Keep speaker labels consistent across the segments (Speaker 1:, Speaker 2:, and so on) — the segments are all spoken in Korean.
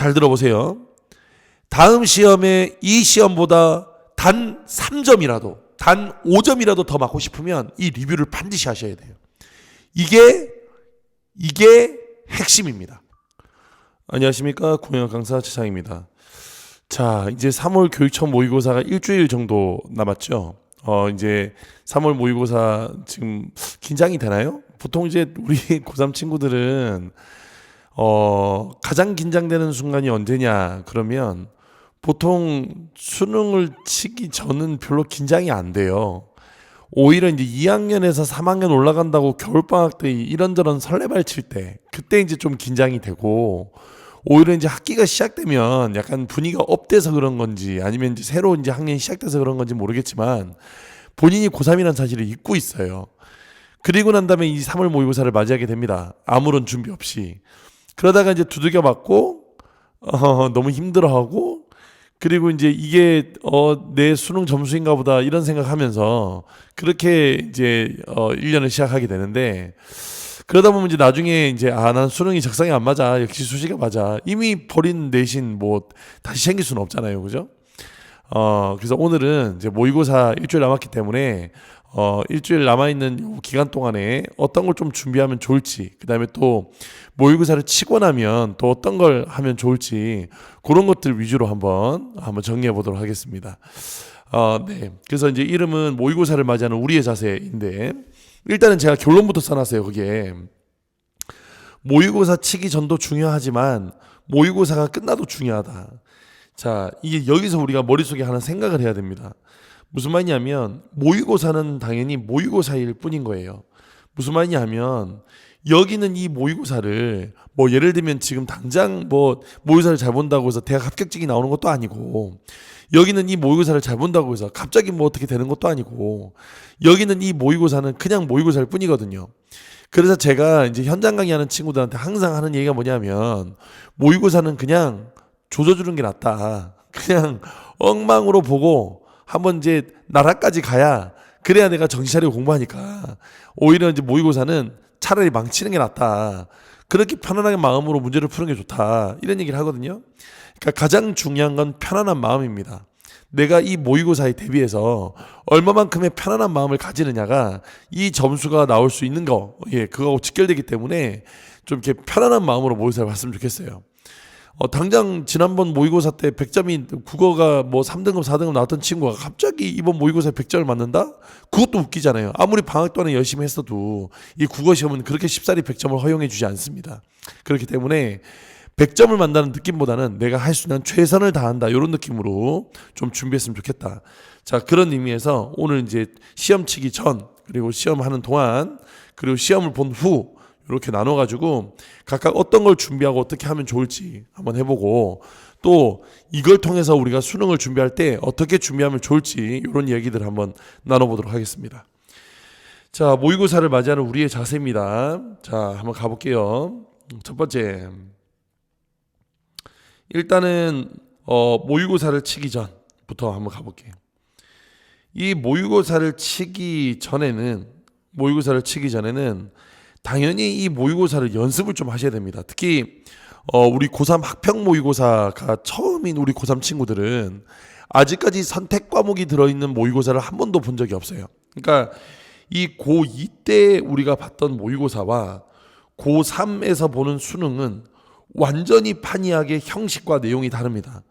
Speaker 1: 잘 들어보세요. 다음 시험에 이 시험보다 단 3점이라도, 단 5점이라도 더 맞고 싶으면 이 리뷰를 반드시 하셔야 돼요. 이게 핵심입니다. 안녕하십니까, 공영 강사 최창입니다. 자, 이제 3월 교육청 모의고사가 일주일 정도 남았죠. 이제 3월 모의고사 지금 긴장이 되나요? 보통 이제 우리 고3 친구들은 가장 긴장되는 순간이 언제냐 그러면 보통 수능을 치기 전은 별로 긴장이 안 돼요. 오히려 이제 2학년에서 3학년 올라간다고 겨울방학 때 이런저런 설레발 칠 때, 그때 이제 좀 긴장이 되고, 오히려 이제 학기가 시작되면 약간 분위기가 업돼서 그런 건지 아니면 이제 새로 이제 학년이 시작돼서 그런 건지 모르겠지만 본인이 고3이라는 사실을 잊고 있어요. 그리고 난 다음에 이 3월 모의고사를 맞이하게 됩니다. 아무런 준비 없이. 그러다가 이제 두들겨 맞고 너무 힘들어하고, 그리고 이제 이게 내 수능 점수인가 보다 이런 생각하면서 그렇게 이제 1년을 시작하게 되는데, 그러다 보면 이제 나중에 이제 난 수능이 적성에 안 맞아, 역시 수시가 맞아, 이미 버린 내신 뭐 다시 챙길 수는 없잖아요, 그죠? 그래서 오늘은 이제 모의고사 일주일 남았기 때문에 일주일 남아있는 기간 동안에 어떤 걸 좀 준비하면 좋을지, 그 다음에 또 모의고사를 치고 나면 또 어떤 걸 하면 좋을지, 그런 것들 위주로 한번 정리해 보도록 하겠습니다. 네. 그래서 이제 이름은 모의고사를 맞이하는 우리의 자세인데, 일단은 제가 결론부터 써놨어요. 그게 모의고사 치기 전도 중요하지만 모의고사가 끝나도 중요하다. 자, 이게 여기서 우리가 머릿속에 하나 생각을 해야 됩니다. 무슨 말이냐면 모의고사는 당연히 모의고사일 뿐인 거예요. 무슨 말이냐면 여기는 이 모의고사를 뭐 예를 들면 지금 당장 뭐 모의고사를 잘 본다고 해서 대학 합격증이 나오는 것도 아니고, 여기는 이 모의고사를 잘 본다고 해서 갑자기 뭐 어떻게 되는 것도 아니고, 여기는 이 모의고사는 그냥 모의고사일 뿐이거든요. 그래서 제가 이제 현장 강의하는 친구들한테 항상 하는 얘기가 뭐냐면, 모의고사는 그냥 조져주는 게 낫다. 그냥 엉망으로 보고 한번 이제 나라까지 가야, 그래야 내가 정신 차리고 공부하니까, 오히려 이제 모의고사는 차라리 망치는 게 낫다. 그렇게 편안하게 마음으로 문제를 푸는 게 좋다. 이런 얘기를 하거든요. 그러니까 가장 중요한 건 편안한 마음입니다. 내가 이 모의고사에 대비해서 얼마만큼의 편안한 마음을 가지느냐가 이 점수가 나올 수 있는 거, 그거하고 직결되기 때문에 좀 이렇게 편안한 마음으로 모의고사를 봤으면 좋겠어요. 당장 지난번 모의고사 때 100점이 국어가 뭐 3등급 4등급 나왔던 친구가 갑자기 이번 모의고사에 100점을 맞는다? 그것도 웃기잖아요. 아무리 방학 동안에 열심히 했어도 이 국어 시험은 그렇게 쉽사리 100점을 허용해 주지 않습니다. 그렇기 때문에 100점을 만다는 느낌보다는 내가 할 수 있는 최선을 다한다, 이런 느낌으로 좀 준비했으면 좋겠다. 자, 그런 의미에서 오늘 이제 시험 치기 전, 그리고 시험하는 동안, 그리고 시험을 본 후, 이렇게 나눠가지고 각각 어떤 걸 준비하고 어떻게 하면 좋을지 한번 해보고, 또 이걸 통해서 우리가 수능을 준비할 때 어떻게 준비하면 좋을지, 이런 얘기들 한번 나눠보도록 하겠습니다. 자, 모의고사를 맞이하는 우리의 자세입니다. 자, 한번 가볼게요. 첫 번째, 일단은 모의고사를 치기 전부터 한번 가볼게요. 이 모의고사를 치기 전에는 당연히 이 모의고사를 연습을 좀 하셔야 됩니다. 특히 우리 고3 학평 모의고사가 처음인 우리 고3 친구들은 아직까지 선택 과목이 들어있는 모의고사를 한 번도 본 적이 없어요. 그러니까 이 고2 때 우리가 봤던 모의고사와 고3에서 보는 수능은 완전히 판이하게 형식과 내용이 다릅니다.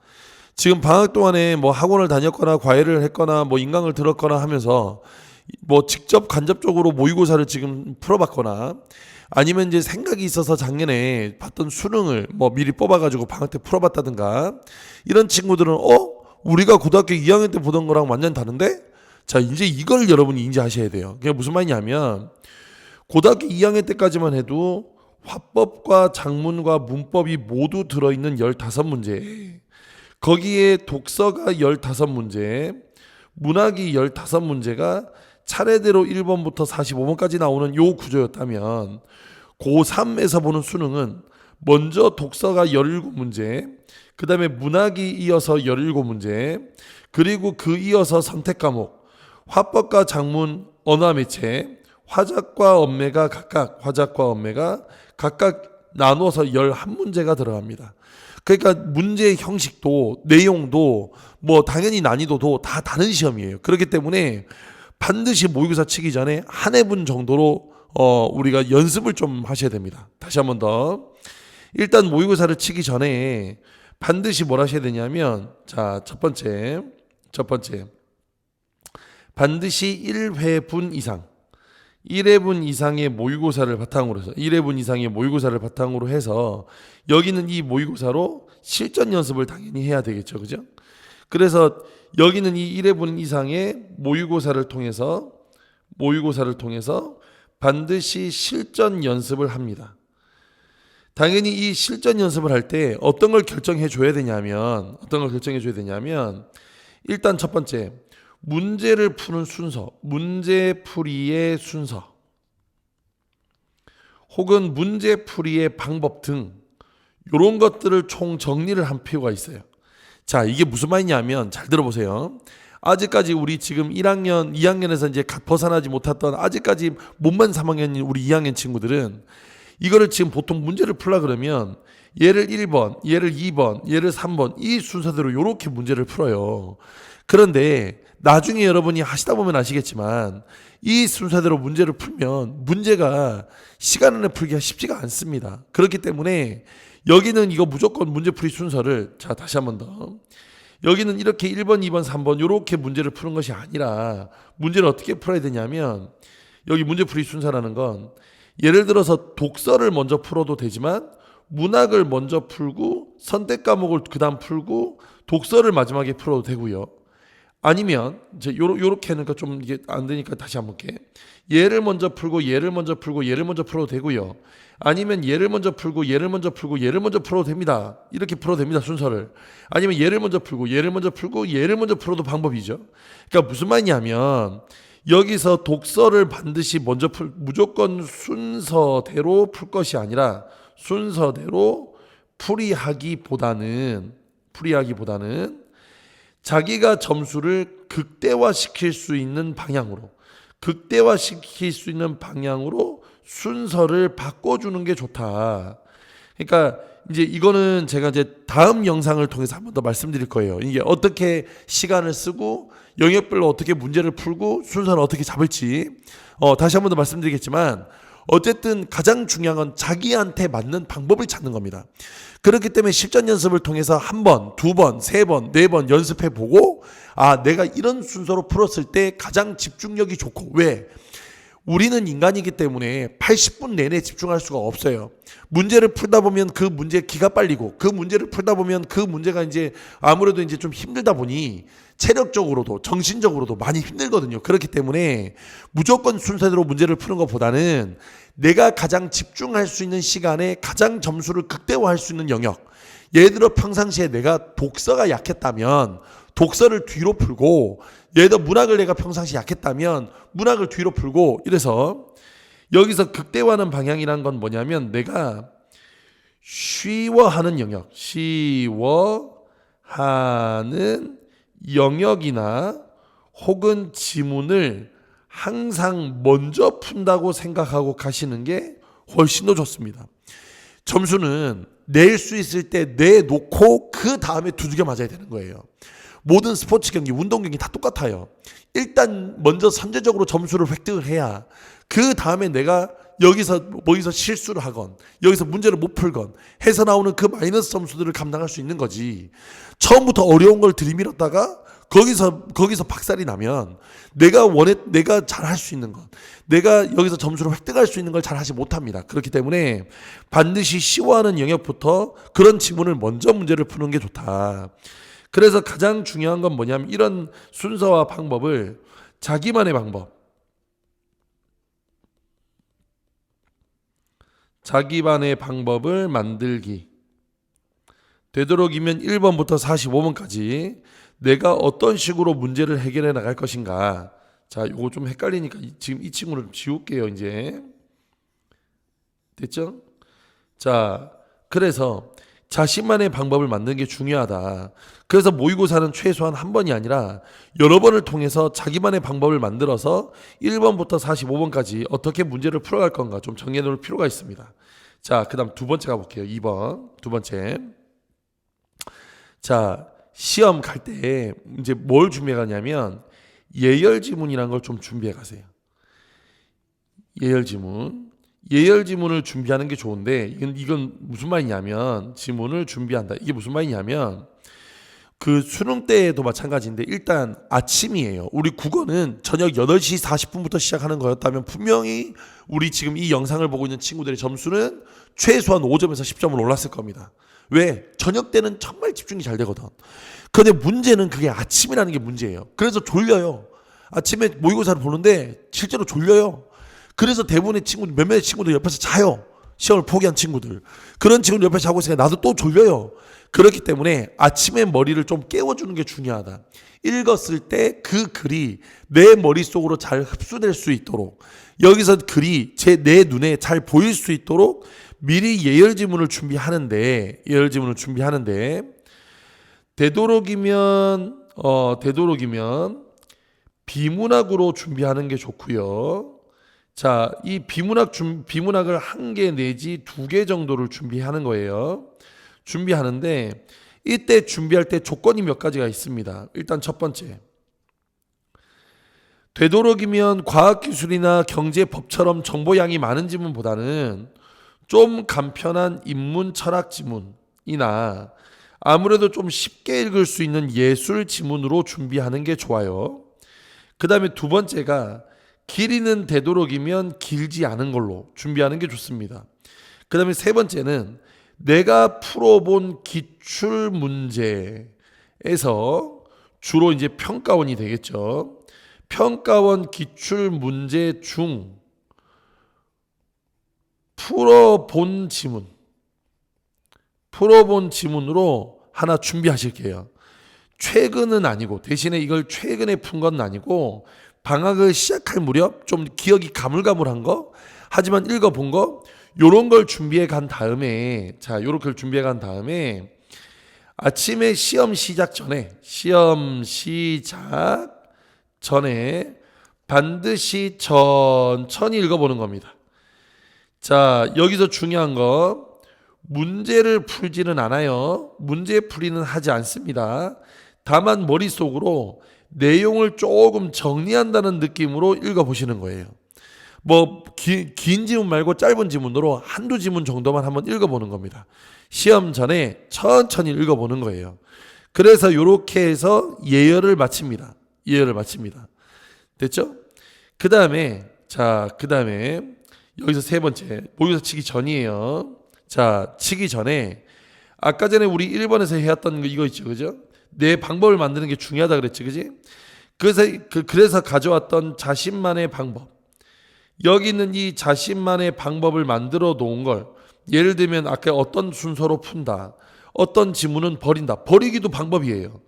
Speaker 1: 지금 방학 동안에 뭐 학원을 다녔거나 과외를 했거나 뭐 인강을 들었거나 하면서 뭐 직접 간접적으로 모의고사를 지금 풀어봤거나, 아니면 이제 생각이 있어서 작년에 봤던 수능을 뭐 미리 뽑아가지고 방학 때 풀어봤다든가, 이런 친구들은 우리가 고등학교 2학년 때 보던 거랑 완전 다른데? 자, 이제 이걸 여러분이 인지하셔야 돼요. 그게 무슨 말이냐면, 고등학교 2학년 때까지만 해도 화법과 작문과 문법이 모두 들어있는 15문제, 거기에 독서가 15문제, 문학이 15문제가 차례대로 1번부터 45번까지 나오는 요 구조였다면, 고3에서 보는 수능은 먼저 독서가 17문제, 그 다음에 문학이 이어서 17문제, 그리고 그 이어서 선택 과목, 화법과 작문, 언어와 매체, 화작과 언매가 각각 나눠서 11문제가 들어갑니다. 그러니까 문제 형식도 내용도 뭐 당연히 난이도도 다 다른 시험이에요. 그렇기 때문에 반드시 모의고사 치기 전에 한 해분 정도로 우리가 연습을 좀 하셔야 됩니다. 다시 한번 더. 일단 모의고사를 치기 전에 반드시 뭘 하셔야 되냐면, 자, 첫 번째 반드시 1회분 이상 1회분 이상의 모의고사를 바탕으로 해서 여기는 이 모의고사로 실전 연습을 당연히 해야 되겠죠. 그죠? 그래서 여기는 이 1회분 이상의 모의고사를 통해서 반드시 실전 연습을 합니다. 당연히 이 실전 연습을 할 때 어떤 걸 결정해 줘야 되냐면 일단 첫 번째, 문제를 푸는 순서, 문제풀이의 순서 혹은 문제풀이의 방법 등 이런 것들을 총 정리를 한 필요가 있어요. 자, 이게 무슨 말이냐면 잘 들어보세요. 아직까지 우리 지금 1학년, 2학년에서 이제 벗어나지 못했던 아직까지 몸만 3학년인 우리 2학년 친구들은 이거를 지금 보통 문제를 풀라 그러면 얘를 1번, 얘를 2번, 얘를 3번 이 순서대로 이렇게 문제를 풀어요. 그런데 나중에 여러분이 하시다 보면 아시겠지만 이 순서대로 문제를 풀면 문제가 시간 안에 풀기가 쉽지가 않습니다. 그렇기 때문에 여기는 이거 무조건 문제풀이 순서를, 자, 다시 한번 더. 여기는 이렇게 1번, 2번, 3번 이렇게 문제를 푸는 것이 아니라 문제를 어떻게 풀어야 되냐면 여기 문제풀이 순서라는 건 예를 들어서 독서를 먼저 풀어도 되지만 문학을 먼저 풀고 선택 과목을 그다음 풀고 독서를 마지막에 풀어도 되고요. 아니면 이제 요렇게 하니까 좀 이게 안 되니까 다시 한번 볼게. 얘를 먼저 풀고 얘를 먼저 풀고 얘를 먼저 풀어도 되고요. 아니면 얘를 먼저 풀고 얘를 먼저 풀고 얘를 먼저 풀어도 됩니다. 이렇게 풀어도 됩니다, 순서를. 아니면 얘를 먼저 풀고 얘를 먼저 풀고 얘를 먼저 풀어도 방법이죠. 그러니까 무슨 말이냐면 여기서 독서를 반드시 먼저 무조건 순서대로 풀 것이 아니라 순서대로 풀이하기보다는 자기가 점수를 극대화시킬 수 있는 방향으로 순서를 바꿔주는 게 좋다. 그러니까 이제 이거는 제가 이제 다음 영상을 통해서 한 번 더 말씀드릴 거예요. 이게 어떻게 시간을 쓰고 영역별로 어떻게 문제를 풀고 순서를 어떻게 잡을지 다시 한 번 더 말씀드리겠지만 어쨌든 가장 중요한 건 자기한테 맞는 방법을 찾는 겁니다. 그렇기 때문에 실전 연습을 통해서 한 번, 두 번, 세 번, 네 번 연습해 보고 내가 이런 순서로 풀었을 때 가장 집중력이 좋고 왜? 우리는 인간이기 때문에 80분 내내 집중할 수가 없어요. 문제를 풀다 보면 그 문제에 기가 빨리고 그 문제를 풀다 보면 그 문제가 이제 아무래도 이제 좀 힘들다 보니 체력적으로도 정신적으로도 많이 힘들거든요. 그렇기 때문에 무조건 순서대로 문제를 푸는 것보다는 내가 가장 집중할 수 있는 시간에 가장 점수를 극대화할 수 있는 영역. 예를 들어 평상시에 내가 독서가 약했다면 독서를 뒤로 풀고 예를 들어 문학을 내가 평상시에 약했다면 문학을 뒤로 풀고 이래서 여기서 극대화하는 방향이란 건 뭐냐면 내가 쉬워하는 영역이나 혹은 지문을 항상 먼저 푼다고 생각하고 가시는 게 훨씬 더 좋습니다. 점수는 낼 수 있을 때 내놓고 그 다음에 두들겨 맞아야 되는 거예요. 모든 스포츠 경기, 운동 경기 다 똑같아요. 일단 먼저 선제적으로 점수를 획득을 해야 그 다음에 내가 여기서 실수를 하건 여기서 문제를 못 풀건 해서 나오는 그 마이너스 점수들을 감당할 수 있는 거지. 처음부터 어려운 걸 들이밀었다가 거기서 박살이 나면 내가 잘 할 수 있는 것, 내가 여기서 점수를 획득할 수 있는 걸 잘 하지 못합니다. 그렇기 때문에 반드시 쉬워하는 영역부터 그런 지문을 먼저 문제를 푸는 게 좋다. 그래서 가장 중요한 건 뭐냐면 이런 순서와 방법을 자기만의 방법을 만들기. 되도록이면 1번부터 45번까지 내가 어떤 식으로 문제를 해결해 나갈 것인가. 자, 요거 좀 헷갈리니까 지금 이 친구를 좀 지울게요, 이제. 됐죠? 자, 그래서 자신만의 방법을 만드는 게 중요하다. 그래서 모의고사는 최소한 한 번이 아니라 여러 번을 통해서 자기만의 방법을 만들어서 1번부터 45번까지 어떻게 문제를 풀어갈 건가 좀 정해놓을 필요가 있습니다. 자, 그 다음 두 번째 가볼게요. 2번. 두 번째. 자, 시험 갈 때 이제 뭘 준비해 가냐면 예열 지문이라는 걸 좀 준비해 가세요. 예열 지문. 예열 지문을 준비하는 게 좋은데 이건 무슨 말이냐면 지문을 준비한다. 이게 무슨 말이냐면 그 수능 때도 마찬가지인데 일단 아침이에요. 우리 국어는 저녁 8시 40분부터 시작하는 거였다면 분명히 우리 지금 이 영상을 보고 있는 친구들의 점수는 최소한 5점에서 10점은 올랐을 겁니다. 왜? 저녁 때는 정말 집중이 잘 되거든. 근데 문제는 그게 아침이라는 게 문제예요. 그래서 졸려요. 아침에 모의고사를 보는데 실제로 졸려요. 그래서 대부분의 친구들, 몇몇 친구들 옆에서 자요. 시험을 포기한 친구들. 그런 친구들 옆에 자고 있으니까 나도 또 졸려요. 그렇기 때문에 아침에 머리를 좀 깨워주는 게 중요하다. 읽었을 때 그 글이 내 머릿속으로 잘 흡수될 수 있도록 여기서 글이 내 눈에 잘 보일 수 있도록 미리 예열 지문을 준비하는데 되도록이면 비문학으로 준비하는 게 좋고요. 자, 이 비문학을 1개 내지 2개 정도를 준비하는 거예요. 준비하는데 이때 준비할 때 조건이 몇 가지가 있습니다. 일단 첫 번째, 되도록이면 과학기술이나 경제법처럼 정보량이 많은 지문보다는 좀 간편한 인문 철학 지문이나 아무래도 좀 쉽게 읽을 수 있는 예술 지문으로 준비하는 게 좋아요. 그 다음에 두 번째가 길이는 되도록이면 길지 않은 걸로 준비하는 게 좋습니다. 그 다음에 세 번째는 내가 풀어본 기출 문제에서 주로 이제 평가원이 되겠죠. 평가원 기출 문제 중 풀어본 지문으로 하나 준비하실게요. 최근은 아니고 대신에 이걸 최근에 푼 건 아니고 방학을 시작할 무렵 좀 기억이 가물가물한 거 하지만 읽어본 거 요런 걸 준비해 간 다음에 요렇게 준비해 간 다음에 아침에 시험 시작 전에 반드시 천천히 읽어보는 겁니다. 자, 여기서 중요한 거 문제를 풀지는 않아요. 문제 풀이는 하지 않습니다. 다만 머릿속으로 내용을 조금 정리한다는 느낌으로 읽어보시는 거예요. 긴 지문 말고 짧은 지문으로 한두 지문 정도만 한번 읽어보는 겁니다. 시험 전에 천천히 읽어보는 거예요. 그래서 이렇게 해서 예열을 마칩니다. 됐죠? 그 다음에 여기서 세 번째, 모의고사 치기 전이에요. 자, 치기 전에 아까 전에 우리 1번에서 해왔던 이거 있죠, 그죠? 내 방법을 만드는 게 중요하다 그랬지, 그지? 그래서 가져왔던 자신만의 방법. 여기 있는 이 자신만의 방법을 만들어 놓은 걸 예를 들면 아까 어떤 순서로 푼다. 어떤 지문은 버린다. 버리기도 방법이에요.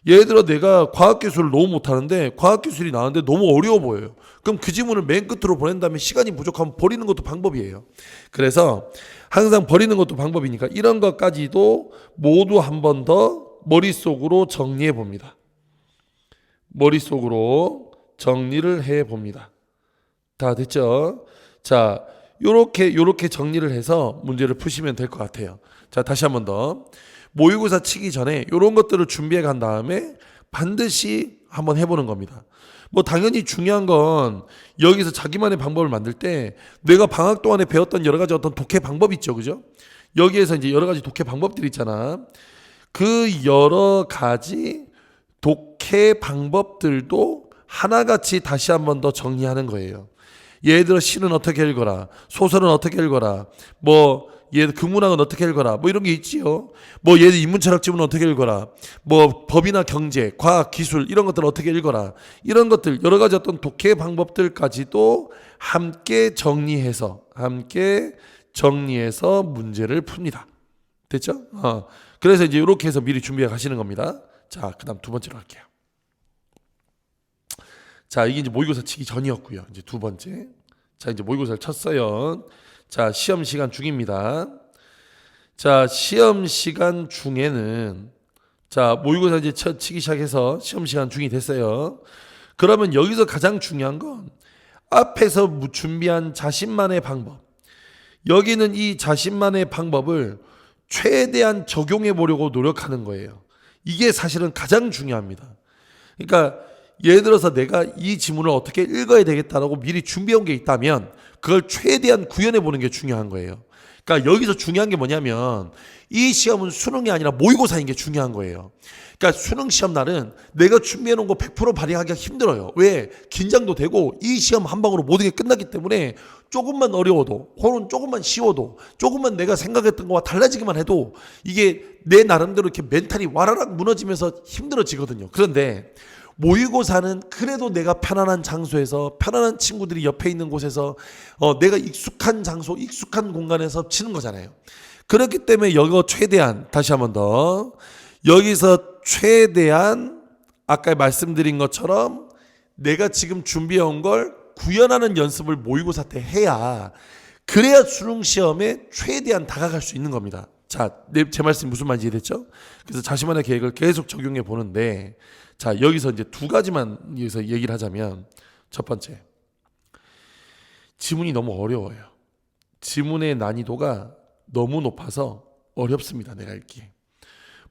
Speaker 1: 예를 들어 내가 과학기술을 너무 못하는데 과학기술이 나왔는데 너무 어려워 보여요. 그럼 그 지문을 맨 끝으로 보낸 다음에 시간이 부족하면 버리는 것도 방법이에요. 그래서 항상 버리는 것도 방법이니까 이런 것까지도 모두 한 번 더 머릿속으로 정리해 봅니다. 머릿속으로 정리를 해 봅니다. 다 됐죠? 자, 요렇게 정리를 해서 문제를 푸시면 될 것 같아요. 자, 다시 한 번 더. 모의고사 치기 전에 이런 것들을 준비해 간 다음에 반드시 한번 해보는 겁니다. 당연히 중요한 건 여기서 자기만의 방법을 만들 때 내가 방학 동안에 배웠던 여러 가지 어떤 독해 방법 있죠, 그죠? 여기에서 이제 여러 가지 독해 방법들이 있잖아. 그 여러 가지 독해 방법들도 하나같이 다시 한번 더 정리하는 거예요. 예를 들어 시는 어떻게 읽어라, 소설은 어떻게 읽어라, 얘들 극문학은 어떻게 읽어라, 이런 게 있지요. 얘들 인문철학 지문은 어떻게 읽어라, 법이나 경제, 과학, 기술 이런 것들은 어떻게 읽어라, 이런 것들 여러 가지 어떤 독해 방법들까지도 함께 정리해서 문제를 풉니다. 됐죠? 그래서 이제 이렇게 해서 미리 준비해 가시는 겁니다. 자, 그다음 두 번째로 할게요. 자, 이게 이제 모의고사 치기 전이었고요. 이제 두 번째. 자, 이제 모의고사를 쳤어요. 자, 시험 시간 중입니다. 자, 시험 시간 중에는 모의고사 이제 치기 시작해서 시험 시간 중이 됐어요. 그러면 여기서 가장 중요한 건 앞에서 준비한 자신만의 방법. 여기는 이 자신만의 방법을 최대한 적용해 보려고 노력하는 거예요. 이게 사실은 가장 중요합니다. 그러니까 예를 들어서 내가 이 지문을 어떻게 읽어야 되겠다라고 미리 준비해 온 게 있다면 그걸 최대한 구현해 보는 게 중요한 거예요. 그러니까 여기서 중요한 게 뭐냐면 이 시험은 수능이 아니라 모의고사인 게 중요한 거예요. 그러니까 수능 시험 날은 내가 준비해 놓은 거 100% 발휘하기가 힘들어요. 왜? 긴장도 되고 이 시험 한 방으로 모든 게 끝났기 때문에 조금만 어려워도 혹은 조금만 쉬워도 조금만 내가 생각했던 거와 달라지기만 해도 이게 내 나름대로 이렇게 멘탈이 와라락 무너지면서 힘들어지거든요. 그런데 모의고사는 그래도 내가 편안한 장소에서 편안한 친구들이 옆에 있는 곳에서 내가 익숙한 장소, 익숙한 공간에서 치는 거잖아요. 그렇기 때문에 여기서 최대한 다시 한 번 더 여기서 최대한 아까 말씀드린 것처럼 내가 지금 준비해온 걸 구현하는 연습을 모의고사 때 해야 그래야 수능 시험에 최대한 다가갈 수 있는 겁니다. 자, 제 말씀이 무슨 말인지 이해됐죠? 그래서 자신만의 계획을 계속 적용해 보는데 자, 여기서 이제 두 가지만 여기서 얘기를 하자면 첫 번째, 지문이 너무 어려워요. 지문의 난이도가 너무 높아서 어렵습니다. 내가 읽기에.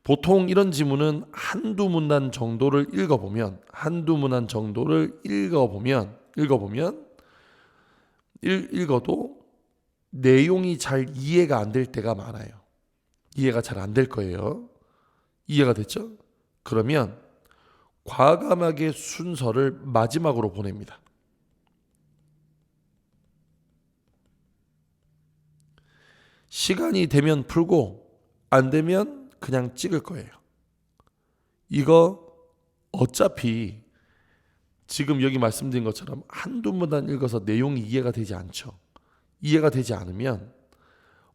Speaker 1: 보통 이런 지문은 한두 문단 정도를 읽어보면 읽어도 내용이 잘 이해가 안 될 때가 많아요. 이해가 잘 안 될 거예요. 이해가 됐죠? 그러면 과감하게 순서를 마지막으로 보냅니다. 시간이 되면 풀고 안 되면 그냥 찍을 거예요. 이거 어차피 지금 여기 말씀드린 것처럼 한두 문단 읽어서 내용이 이해가 되지 않죠. 이해가 되지 않으면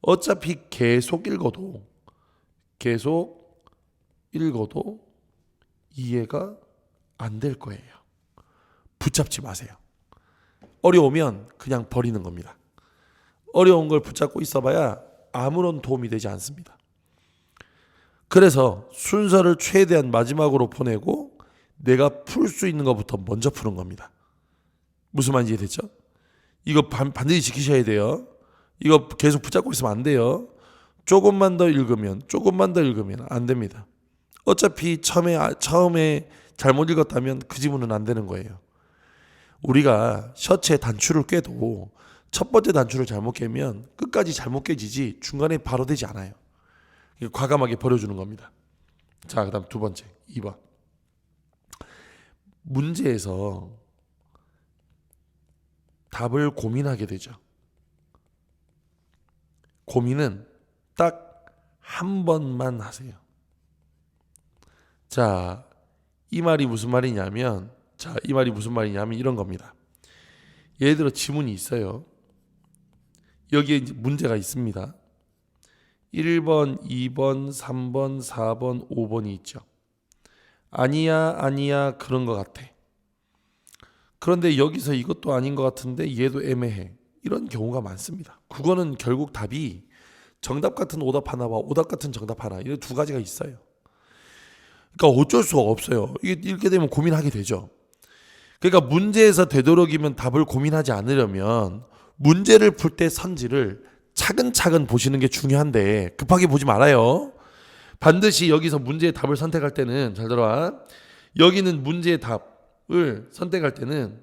Speaker 1: 어차피 계속 읽어도 이해가 안 될 거예요. 붙잡지 마세요. 어려우면 그냥 버리는 겁니다. 어려운 걸 붙잡고 있어봐야 아무런 도움이 되지 않습니다. 그래서 순서를 최대한 마지막으로 보내고 내가 풀 수 있는 것부터 먼저 푸는 겁니다. 무슨 말인지 이해됐죠? 이거 반드시 지키셔야 돼요. 이거 계속 붙잡고 있으면 안 돼요. 조금만 더 읽으면 안 됩니다. 어차피 처음에 잘못 읽었다면 그 지문은 안 되는 거예요. 우리가 셔츠의 단추를 꿰도 첫 번째 단추를 잘못 깨면 끝까지 잘못 깨지지 중간에 바로 되지 않아요. 과감하게 버려주는 겁니다. 자, 그 다음 두 번째 2번. 문제에서 답을 고민하게 되죠. 고민은 딱 한 번만 하세요. 자, 이 말이 무슨 말이냐면 이런 겁니다. 예를 들어 지문이 있어요. 여기에 이제 문제가 있습니다. 1번, 2번, 3번, 4번, 5번이 있죠. 아니야 그런 것 같아. 그런데 여기서 이것도 아닌 것 같은데 얘도 애매해. 이런 경우가 많습니다. 국어는 결국 답이 정답 같은 오답 하나와 오답 같은 정답 하나, 이런 두 가지가 있어요. 그러니까 어쩔 수가 없어요. 이게 읽게 되면 고민하게 되죠. 그러니까 문제에서 되도록이면 답을 고민하지 않으려면 문제를 풀 때 선지를 차근차근 보시는 게 중요한데 급하게 보지 말아요. 반드시 여기서 문제의 답을 선택할 때는 잘 들어와. 여기는 문제의 답을 선택할 때는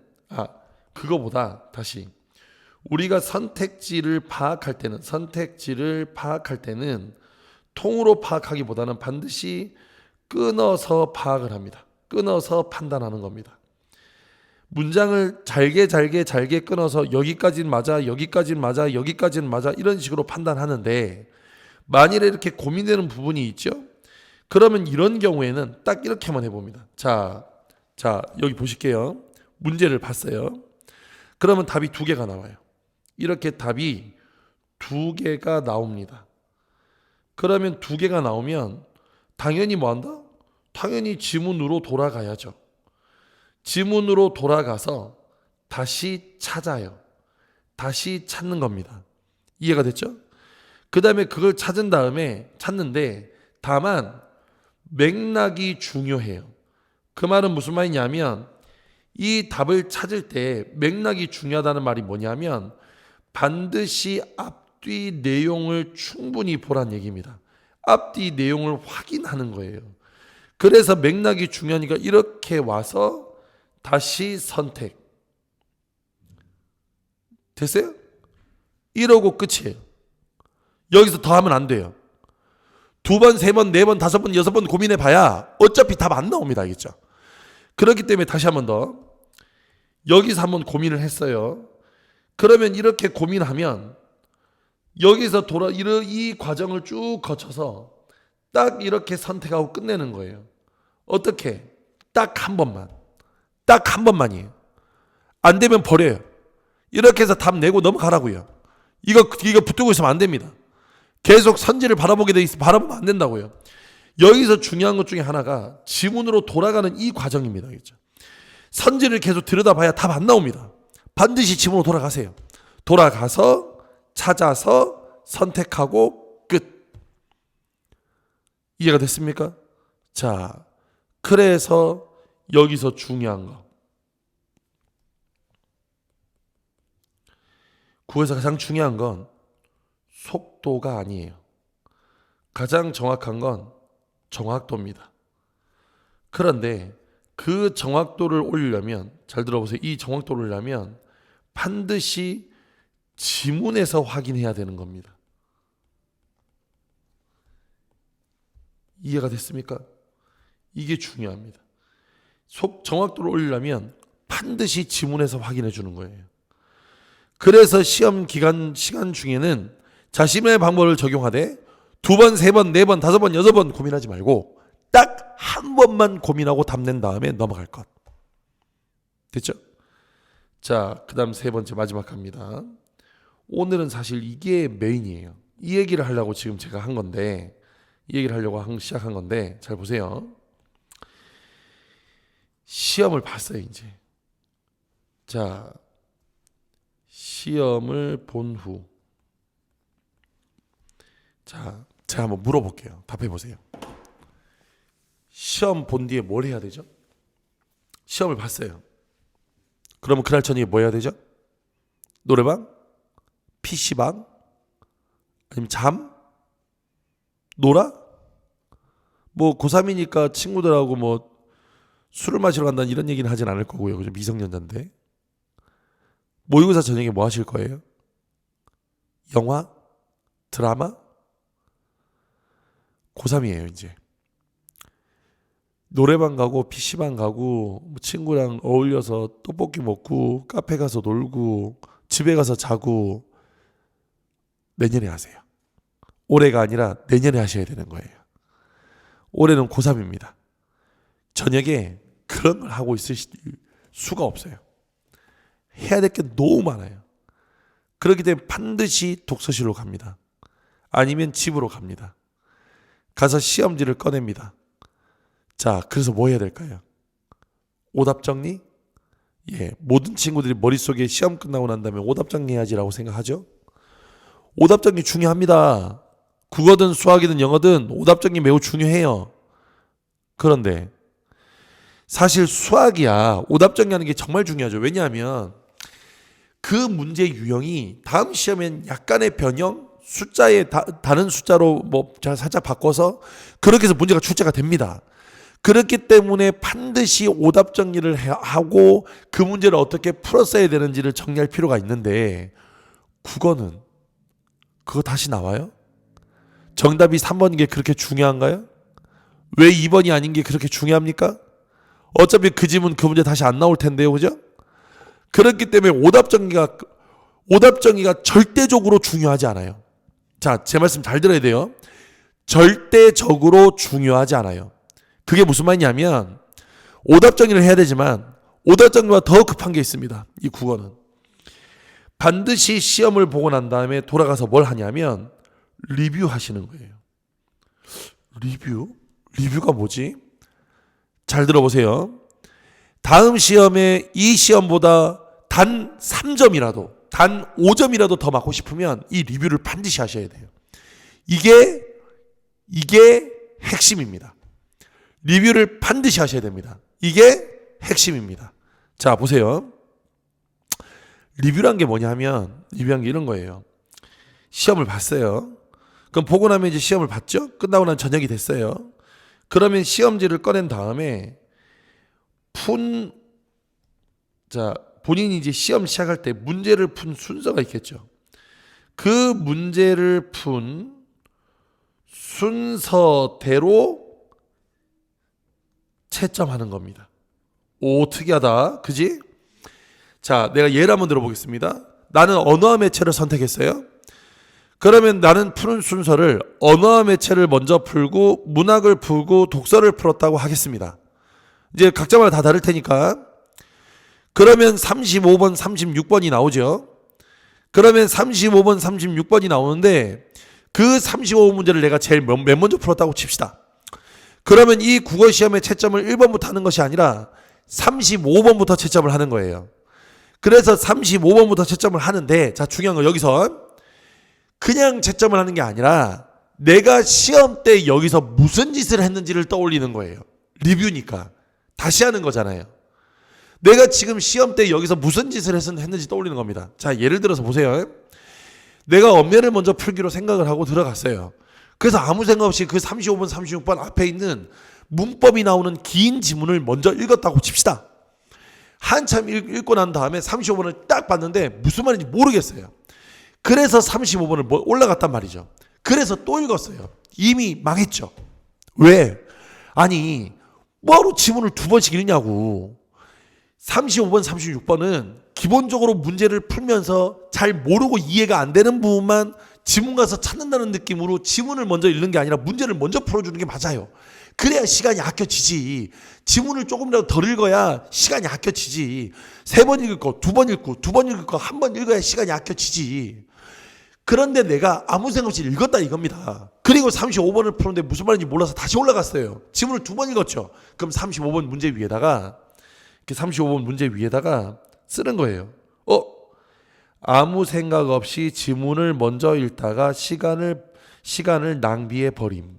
Speaker 1: 그거보다 다시 우리가 선택지를 파악할 때는 통으로 파악하기보다는 반드시 끊어서 파악을 합니다. 끊어서 판단하는 겁니다. 문장을 잘게 끊어서 여기까지는 맞아 이런 식으로 판단하는데 만일에 이렇게 고민되는 부분이 있죠. 그러면 이런 경우에는 딱 이렇게만 해봅니다. 자 여기 보실게요. 문제를 봤어요. 그러면 답이 두 개가 나와요. 이렇게 답이 두 개가 나옵니다. 그러면 두 개가 나오면 당연히 뭐 한다? 당연히 지문으로 돌아가야죠. 지문으로 돌아가서 다시 찾아요. 다시 찾는 겁니다. 이해가 됐죠? 그 다음에 그걸 찾는데 다만 맥락이 중요해요. 그 말은 무슨 말이냐면 이 답을 찾을 때 맥락이 중요하다는 말이 뭐냐면 반드시 앞뒤 내용을 충분히 보란 얘기입니다. 앞뒤 내용을 확인하는 거예요. 그래서 맥락이 중요하니까 이렇게 와서 다시 선택. 됐어요? 이러고 끝이에요. 여기서 더 하면 안 돼요. 2번, 3번, 4번, 5번, 6번 고민해 봐야 어차피 답 안 나옵니다. 알겠죠? 그렇기 때문에 다시 한 번 더. 여기서 한번 고민을 했어요. 그러면 이렇게 고민하면 여기서 이 과정을 쭉 거쳐서 딱 이렇게 선택하고 끝내는 거예요. 어떻게? 딱 한 번만. 딱 한 번만이에요. 안 되면 버려요. 이렇게 해서 답 내고 넘어가라고요. 이거 붙들고 있으면 안 됩니다. 계속 선지를 바라보면 안 된다고요. 여기서 중요한 것 중에 하나가 지문으로 돌아가는 이 과정입니다. 알겠죠? 선지를 계속 들여다봐야 답 안 나옵니다. 반드시 지문으로 돌아가세요. 돌아가서 찾아서 선택하고 끝. 이해가 됐습니까? 자, 그래서 여기서 중요한 거. 구에서 가장 중요한 건 속도가 아니에요. 가장 정확한 건 정확도입니다. 그런데 그 정확도를 올리려면, 잘 들어보세요. 이 정확도를 올리려면 반드시 지문에서 확인해야 되는 겁니다. 이해가 됐습니까? 이게 중요합니다. 정확도를 올리려면 반드시 지문에서 확인해 주는 거예요. 그래서 시험 시간 중에는 자신의 방법을 적용하되 2번, 3번, 4번, 5번, 6번 고민하지 말고 딱 한 번만 고민하고 답 낸 다음에 넘어갈 것. 됐죠? 자, 그 다음 3번째 마지막 합니다. 오늘은 사실 이게 메인이에요. 이 얘기를 하려고 지금 제가 한 건데, 이 얘기를 하려고 시작한 건데, 잘 보세요. 시험을 봤어요, 이제. 자, 시험을 본 후. 자, 제가 한번 물어볼게요. 답해보세요. 시험 본 뒤에 뭘 해야 되죠? 시험을 봤어요. 그러면 그날 저녁에 뭐 해야 되죠? 노래방? PC방? 아니면 잠? 놀아? 뭐 고3이니까 친구들하고 뭐 술을 마시러 간다는 이런 얘기는 하진 않을 거고요. 그죠? 미성년자인데. 모의고사 저녁에 뭐 하실 거예요? 영화? 드라마? 고3이에요, 이제. 노래방 가고 PC방 가고 뭐 친구랑 어울려서 떡볶이 먹고 카페 가서 놀고 집에 가서 자고 내년에 하세요. 올해가 아니라 내년에 하셔야 되는 거예요. 올해는 고3입니다. 저녁에 그런 걸 하고 있을 수가 없어요. 해야 될 게 너무 많아요. 그렇기 때문에 반드시 독서실로 갑니다. 아니면 집으로 갑니다. 가서 시험지를 꺼냅니다. 자, 그래서 뭐 해야 될까요? 오답 정리? 예, 모든 친구들이 머릿속에 시험 끝나고 난 다음에 오답 정리해야지라고 생각하죠? 오답 정리 중요합니다. 국어든 수학이든 영어든 오답 정리 매우 중요해요. 그런데 사실 수학이야 오답 정리하는 게 정말 중요하죠. 왜냐하면 그 문제 유형이 다음 시험엔 약간의 변형, 숫자에 다른 숫자로 뭐 살짝 바꿔서 그렇게 해서 문제가 출제가 됩니다. 그렇기 때문에 반드시 오답 정리를 하고 그 문제를 어떻게 풀었어야 되는지를 정리할 필요가 있는데 국어는 그거 다시 나와요? 정답이 3번인 게 그렇게 중요한가요? 왜 2번이 아닌 게 그렇게 중요합니까? 어차피 그 지문 그 문제 다시 안 나올 텐데요. 그죠? 그렇기 때문에 오답 정리가 절대적으로 중요하지 않아요. 자, 제 말씀 잘 들어야 돼요. 절대적으로 중요하지 않아요. 그게 무슨 말이냐면 오답 정리를 해야 되지만 오답 정리보다 더 급한 게 있습니다. 이 국어는. 반드시 시험을 보고 난 다음에 돌아가서 뭘 하냐면 리뷰하시는 거예요. 리뷰? 리뷰가 뭐지? 잘 들어보세요. 다음 시험에 이 시험보다 단 3점이라도 단 5점이라도 더 맞고 싶으면 이 리뷰를 반드시 하셔야 돼요. 이게 핵심입니다. 리뷰를 반드시 하셔야 됩니다. 이게 핵심입니다. 자, 보세요. 리뷰란 게 뭐냐 하면 리뷰한 게 이런 거예요. 시험을 봤어요. 그럼 보고 나면 이제 시험을 봤죠? 끝나고 난 저녁이 됐어요. 그러면 시험지를 꺼낸 다음에 본인이 이제 시험 시작할 때 문제를 푼 순서가 있겠죠. 그 문제를 푼 순서대로 채점하는 겁니다. 오, 특이하다. 그지? 자, 내가 예를 한번 들어보겠습니다. 나는 언어와 매체를 선택했어요. 그러면 나는 푸는 순서를 언어와 매체를 먼저 풀고 문학을 풀고 독서를 풀었다고 하겠습니다. 이제 각자마다 다 다를 테니까. 그러면 35번, 36번이 나오죠. 그러면 35번, 36번이 나오는데 그 35번 문제를 내가 제일 맨 먼저 풀었다고 칩시다. 그러면 이 국어 시험의 채점을 1번부터 하는 것이 아니라 35번부터 채점을 하는 거예요. 그래서 35번부터 채점을 하는데, 자, 중요한 건 여기서 그냥 채점을 하는 게 아니라 내가 시험 때 여기서 무슨 짓을 했는지를 떠올리는 거예요. 리뷰니까. 다시 하는 거잖아요. 내가 지금 시험 때 여기서 무슨 짓을 했는지 떠올리는 겁니다. 자, 예를 들어서 보세요. 내가 엄례를 먼저 풀기로 생각을 하고 들어갔어요. 그래서 아무 생각 없이 그 35번, 36번 앞에 있는 문법이 나오는 긴 지문을 먼저 읽었다고 칩시다. 한참 읽고 난 다음에 35번을 딱 봤는데 무슨 말인지 모르겠어요. 그래서 35번을 올라갔단 말이죠. 그래서 또 읽었어요. 이미 망했죠. 왜? 아니, 뭐하러 지문을 두 번씩 읽냐고. 35번, 36번은 기본적으로 문제를 풀면서 잘 모르고 이해가 안 되는 부분만 지문 가서 찾는다는 느낌으로 지문을 먼저 읽는 게 아니라 문제를 먼저 풀어주는 게 맞아요. 그래야 시간이 아껴지지. 지문을 조금이라도 덜 읽어야 시간이 아껴지지. 3번 읽을 거, 2번 읽고, 2번 읽을 거, 1번 읽어야 시간이 아껴지지. 그런데 내가 아무 생각 없이 읽었다 이겁니다. 그리고 35번을 푸는데 무슨 말인지 몰라서 다시 올라갔어요. 지문을 2번 읽었죠. 그럼 35번 문제 위에다가 쓰는 거예요. 아무 생각 없이 지문을 먼저 읽다가 시간을 낭비해 버림.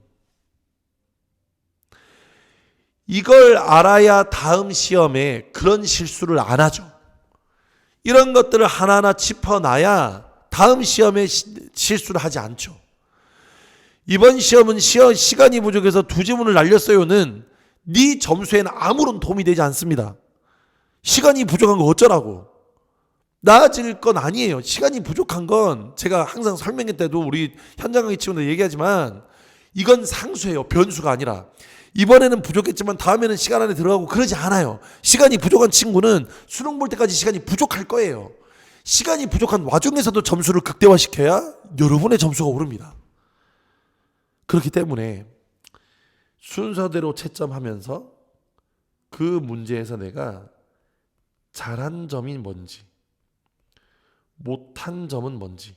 Speaker 1: 이걸 알아야 다음 시험에 그런 실수를 안 하죠. 이런 것들을 하나하나 짚어놔야 다음 시험에 실수를 하지 않죠. 이번 시험은 시간이 부족해서 2지문을 날렸어요는 네 점수에는 아무런 도움이 되지 않습니다. 시간이 부족한 거 어쩌라고. 나아질 건 아니에요. 시간이 부족한 건 제가 항상 설명회 때도 우리 현장 강의 친구들 얘기하지만 이건 상수예요. 변수가 아니라. 이번에는 부족했지만 다음에는 시간 안에 들어가고 그러지 않아요. 시간이 부족한 친구는 수능 볼 때까지 시간이 부족할 거예요. 시간이 부족한 와중에서도 점수를 극대화시켜야 여러분의 점수가 오릅니다. 그렇기 때문에 순서대로 채점하면서 그 문제에서 내가 잘한 점이 뭔지, 못한 점은 뭔지,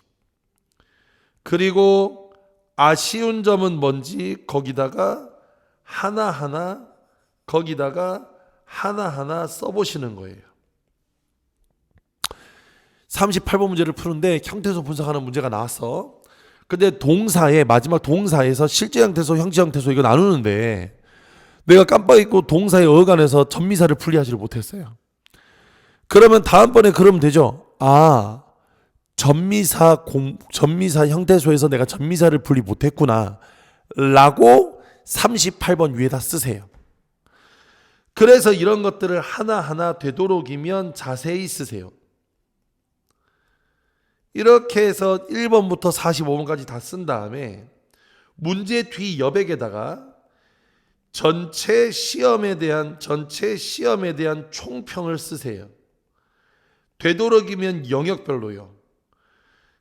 Speaker 1: 그리고 아쉬운 점은 뭔지 거기다가 하나하나 써보시는 거예요. 38번 문제를 푸는데 형태소 분석하는 문제가 나왔어. 근데 마지막 동사에서 실제 형태소, 형지 형태소 이거 나누는데 내가 깜빡 잊고 동사의 어간에서 전미사를 풀이하지를 못했어요. 그러면 다음번에 그러면 되죠. 전미사 형태소에서 내가 전미사를 풀이 못했구나 라고 38번 위에다 쓰세요. 그래서 이런 것들을 하나하나 되도록이면 자세히 쓰세요. 이렇게 해서 1번부터 45번까지 다 쓴 다음에 문제 뒤 여백에다가 전체 시험에 대한 총평을 쓰세요. 되도록이면 영역별로요.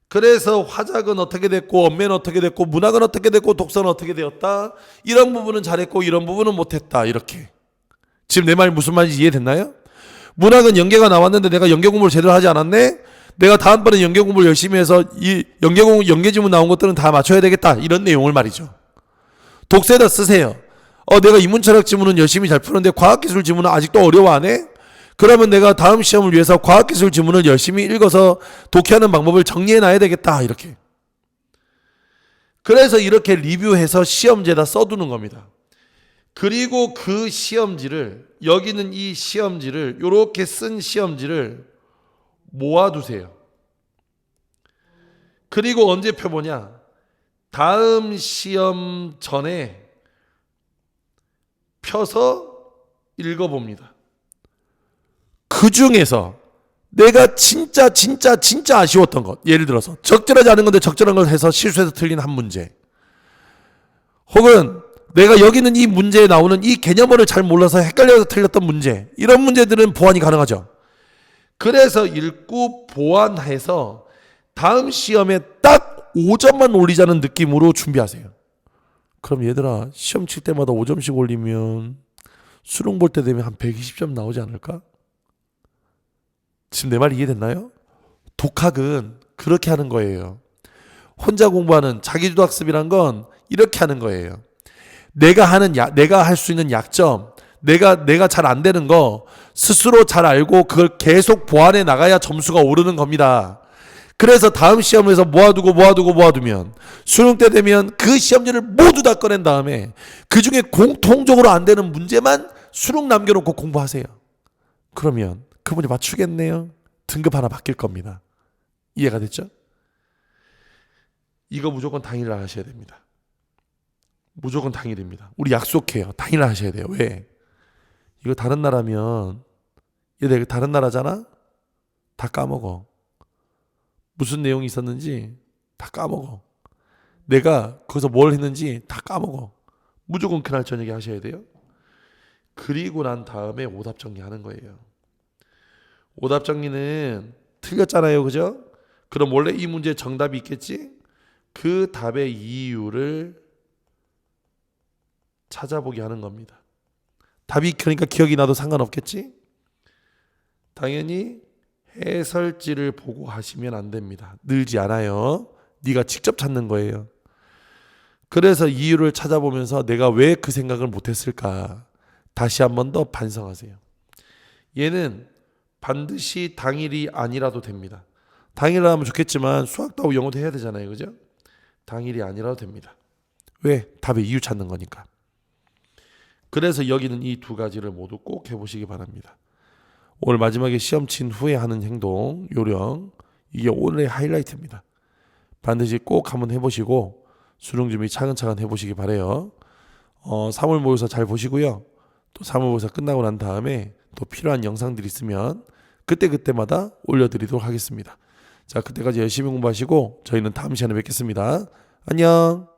Speaker 1: 그래서 화작은 어떻게 됐고, 언매는 어떻게 됐고, 문학은 어떻게 됐고, 독서는 어떻게 되었다. 이런 부분은 잘했고 이런 부분은 못했다. 이렇게. 지금 내 말이 무슨 말인지 이해됐나요? 문학은 연계가 나왔는데 내가 연계 공부를 제대로 하지 않았네. 내가 다음번에 연계 공부를 열심히 해서 이 연계 지문 나온 것들은 다 맞춰야 되겠다. 이런 내용을 말이죠. 독서에다 쓰세요. 내가 인문철학 지문은 열심히 잘 푸는데 과학기술 지문은 아직도 어려워하네. 그러면 내가 다음 시험을 위해서 과학기술 지문을 열심히 읽어서 독해하는 방법을 정리해놔야 되겠다. 이렇게. 그래서 이렇게 리뷰해서 시험지에다 써두는 겁니다. 그리고 그 시험지를, 여기는 이 시험지를, 이렇게 쓴 시험지를 모아두세요. 그리고 언제 펴보냐? 다음 시험 전에 펴서 읽어봅니다. 그 중에서 내가 진짜 아쉬웠던 것, 예를 들어서 적절하지 않은 건데 적절한 걸 해서 실수해서 틀린 한 문제, 혹은 내가 여기 있는 이 문제에 나오는 이 개념어를 잘 몰라서 헷갈려서 틀렸던 문제, 이런 문제들은 보완이 가능하죠. 그래서 읽고 보완해서 다음 시험에 딱 5점만 올리자는 느낌으로 준비하세요. 그럼 얘들아, 시험 칠 때마다 5점씩 올리면 수능 볼 때 되면 한 120점 나오지 않을까? 지금 내 말 이해됐나요? 독학은 그렇게 하는 거예요. 혼자 공부하는 자기주도 학습이란 건 이렇게 하는 거예요. 내가 할 수 있는 약점, 내가 잘 안 되는 거 스스로 잘 알고 그걸 계속 보완해 나가야 점수가 오르는 겁니다. 그래서 다음 시험에서 모아두면 수능 때 되면 그 시험지를 모두 다 꺼낸 다음에 그 중에 공통적으로 안 되는 문제만 수능 남겨놓고 공부하세요. 그러면 그분이 맞추겠네요. 등급 하나 바뀔 겁니다. 이해가 됐죠? 이거 무조건 당일날 하셔야 됩니다. 무조건 당일입니다. 우리 약속해요. 당일날 하셔야 돼요. 왜? 이거 다른 나라면, 얘 다른 나라잖아? 다 까먹어. 무슨 내용이 있었는지 다 까먹어. 내가 거기서 뭘 했는지 다 까먹어. 무조건 그날 저녁에 하셔야 돼요. 그리고 난 다음에 오답 정리하는 거예요. 오답 정리는 틀렸잖아요. 그죠? 그럼 원래 이 문제에 정답이 있겠지? 그 답의 이유를 찾아보게 하는 겁니다. 답이 그러니까 기억이 나도 상관없겠지? 당연히 해설지를 보고 하시면 안 됩니다. 늘지 않아요. 네가 직접 찾는 거예요. 그래서 이유를 찾아보면서 내가 왜 그 생각을 못했을까 다시 한 번 더 반성하세요. 얘는 반드시 당일이 아니라도 됩니다. 당일 하면 좋겠지만 수학도 하고 영어도 해야 되잖아요. 그죠? 당일이 아니라도 됩니다. 왜? 답의 이유 찾는 거니까. 그래서 여기는 이 두 가지를 모두 꼭 해보시기 바랍니다. 오늘 마지막에 시험 친 후에 하는 행동, 요령, 이게 오늘의 하이라이트입니다. 반드시 꼭 한번 해보시고 수능 준비 차근차근 해보시기 바래요. 3월 모의고사 잘 보시고요. 또 3월 모의고사 끝나고 난 다음에 또 필요한 영상들이 있으면 그때마다 올려드리도록 하겠습니다. 자, 그때까지 열심히 공부하시고 저희는 다음 시간에 뵙겠습니다. 안녕.